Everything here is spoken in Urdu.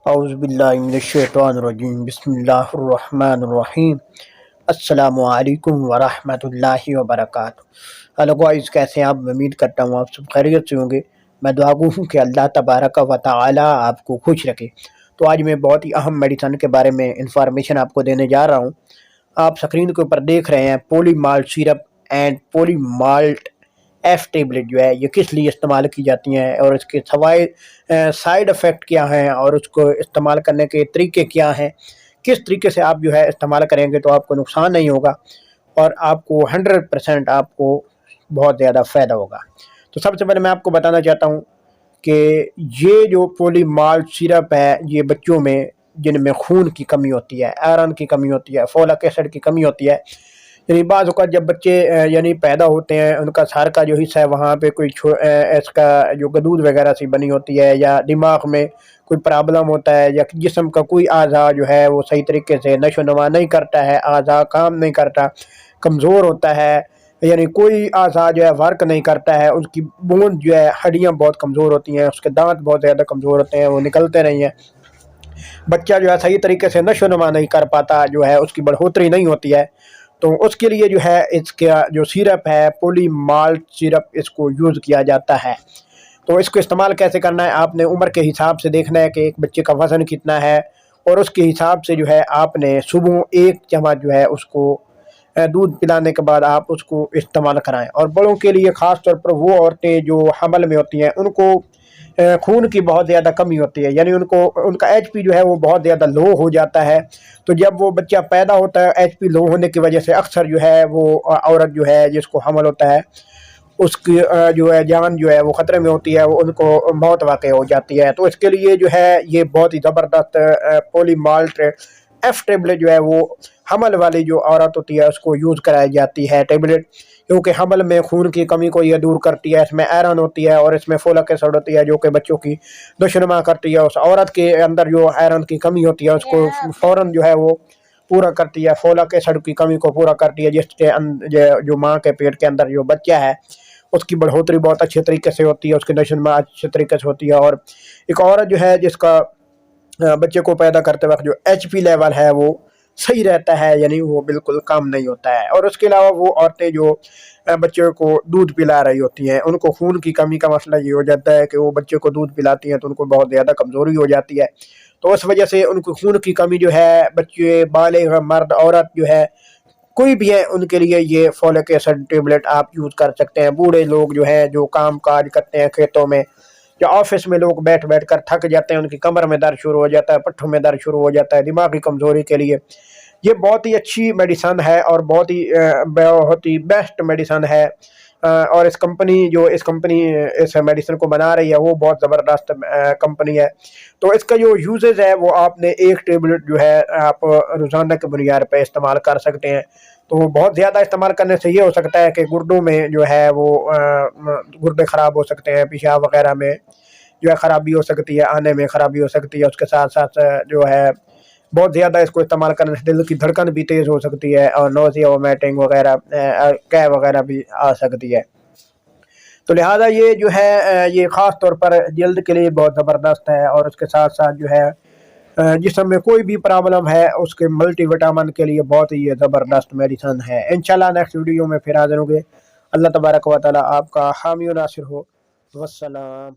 اعوذ باللہ من الشیطان الرجیم، بسم اللہ الرحمن الرحیم۔ السلام علیکم ورحمۃ اللہ وبرکاتہ۔ ہلو گائز، کیسے ہیں آپ؟ میں امید کرتا ہوں آپ سب خیریت سے ہوں گے۔ میں دعا گو ہوں کہ اللہ تبارک و تعالی آپ کو خوش رکھے۔ تو آج میں بہت ہی اہم میڈیسن کے بارے میں انفارمیشن آپ کو دینے جا رہا ہوں۔ آپ اسکرین کے اوپر دیکھ رہے ہیں poly malt syrup and poly malt F tablet جو ہے یہ کس لیے استعمال کی جاتی ہیں اور اس کے سائیڈ افیکٹ کیا ہیں اور اس کو استعمال کرنے کے طریقے کیا ہیں، کس طریقے سے آپ جو ہے استعمال کریں گے تو آپ کو نقصان نہیں ہوگا اور آپ کو 100% آپ کو بہت زیادہ فائدہ ہوگا۔ تو سب سے پہلے میں آپ کو بتانا چاہتا ہوں کہ یہ جو پولی مالٹ سیرپ ہے یہ بچوں میں جن میں خون کی کمی ہوتی ہے، آئرن کی کمی ہوتی ہے، فولک ایسڈ کی کمی ہوتی ہے، یعنی بعض اوقات جب بچے یعنی پیدا ہوتے ہیں ان کا سر کا جو حصہ ہے وہاں پہ کوئی اس کا جو گدود وغیرہ سی بنی ہوتی ہے، یا دماغ میں کوئی پرابلم ہوتا ہے، یا جسم کا کوئی اعضاء جو ہے وہ صحیح طریقے سے نشو و نما نہیں کرتا ہے، اعضاء کام نہیں کرتا، کمزور ہوتا ہے، یعنی کوئی اعضاء جو ہے ورک نہیں کرتا ہے، اس کی بون جو ہے ہڈیاں بہت کمزور ہوتی ہیں، اس کے دانت بہت زیادہ کمزور ہوتے ہیں، وہ نکلتے نہیں ہیں، بچہ جو ہے صحیح طریقے سے نشو و نما نہیں کر پاتا، جو ہے اس کی بڑھوتری نہیں ہوتی ہے، تو اس کے لیے جو ہے اس کا جو سیرپ ہے پولی مالٹ سیرپ اس کو یوز کیا جاتا ہے۔ تو اس کو استعمال کیسے کرنا ہے؟ آپ نے عمر کے حساب سے دیکھنا ہے کہ ایک بچے کا وزن کتنا ہے، اور اس کے حساب سے جو ہے آپ نے صبح 1 چمچ جو ہے اس کو دودھ پلانے کے بعد آپ اس کو استعمال کرائیں۔ اور بڑوں کے لیے خاص طور پر وہ عورتیں جو حمل میں ہوتی ہیں ان کو خون کی بہت زیادہ کمی ہوتی ہے، یعنی ان کا ایچ پی جو ہے وہ بہت زیادہ لو ہو جاتا ہے، تو جب وہ بچہ پیدا ہوتا ہے ایچ پی لو ہونے کی وجہ سے اکثر جو ہے وہ عورت جو ہے جس کو حمل ہوتا ہے اس کی جو ہے جان جو ہے وہ خطرے میں ہوتی ہے، وہ ان کو موت واقع ہو جاتی ہے۔ تو اس کے لیے جو ہے یہ بہت ہی زبردست پولی مالٹ ایف ٹیبلٹ جو ہے وہ حمل والی جو عورت ہوتی ہے اس کو یوز کرائی جاتی ہے ٹیبلٹ، کیونکہ حمل میں خون کی کمی کو یہ دور کرتی ہے، اس میں آئرن ہوتی ہے اور اس میں فولک ایسڈ ہوتی ہے جو کہ بچوں کی نشوونما کرتی ہے، اس عورت کے اندر جو آئرن کی کمی ہوتی ہے اس کو فوراً جو ہے وہ پورا کرتی ہے، فولک ایسڈ کی کمی کو پورا کرتی ہے، جس کے جو ماں کے پیٹ کے اندر جو بچہ ہے اس کی بڑھوتری بہت اچھے طریقے سے ہوتی ہے، اس کی نشوونما اچھے طریقے سے ہوتی ہے، اور ایک عورت جو ہے جس کا بچے کو پیدا کرتے وقت جو ایچ پی لیول ہے وہ صحیح رہتا ہے، یعنی وہ بالکل کم نہیں ہوتا ہے۔ اور اس کے علاوہ وہ عورتیں جو بچے کو دودھ پلا رہی ہوتی ہیں ان کو خون کی کمی کا مسئلہ یہ ہو جاتا ہے کہ وہ بچے کو دودھ پلاتی ہیں تو ان کو بہت زیادہ کمزوری ہو جاتی ہے، تو اس وجہ سے ان کو خون کی کمی جو ہے بچے، بالغ، مرد، عورت جو ہے کوئی بھی ہے ان کے لیے یہ فولک ایسڈ ٹیبلٹ آپ یوز کر سکتے ہیں۔ بوڑھے لوگ جو ہیں جو کام کاج کرتے ہیں کھیتوں میں یا آفس میں، لوگ بیٹھ بیٹھ کر تھک جاتے ہیں، ان کی کمر میں درد شروع ہو جاتا ہے، پٹھوں میں درد شروع ہو جاتا ہے، دماغی کمزوری کے لیے یہ بہت ہی اچھی میڈیسن ہے اور بہت ہی بیسٹ میڈیسن ہے، اور اس کمپنی اس میڈیسن کو بنا رہی ہے وہ بہت زبردست کمپنی ہے۔ تو اس کا جو یوزز ہے وہ آپ نے ایک ٹیبلٹ جو ہے آپ روزانہ کے بنیاد پہ استعمال کر سکتے ہیں، تو بہت زیادہ استعمال کرنے سے یہ ہو سکتا ہے کہ گردوں میں جو ہے وہ گردے خراب ہو سکتے ہیں، پیشاب وغیرہ میں جو ہے خرابی ہو سکتی ہے، آنے میں خرابی ہو سکتی ہے، اس کے ساتھ ساتھ جو ہے بہت زیادہ اس کو استعمال کرنے سے دل کی دھڑکن بھی تیز ہو سکتی ہے اور نوزیا ومیٹنگ وغیرہ کیے وغیرہ بھی آ سکتی ہے۔ تو لہٰذا یہ جو ہے یہ خاص طور پر جلد کے لیے بہت زبردست ہے، اور اس کے ساتھ ساتھ جو ہے جسم میں کوئی بھی پرابلم ہے اس کے ملٹی وٹامن کے لیے بہت ہی زبردست میڈیسن ہے۔ انشاءاللہ نیکسٹ ویڈیو میں پھر حاضر ہوں گے۔ اللہ تبارک و تعالی آپ کا حامی و ناصر ہو۔ والسلام۔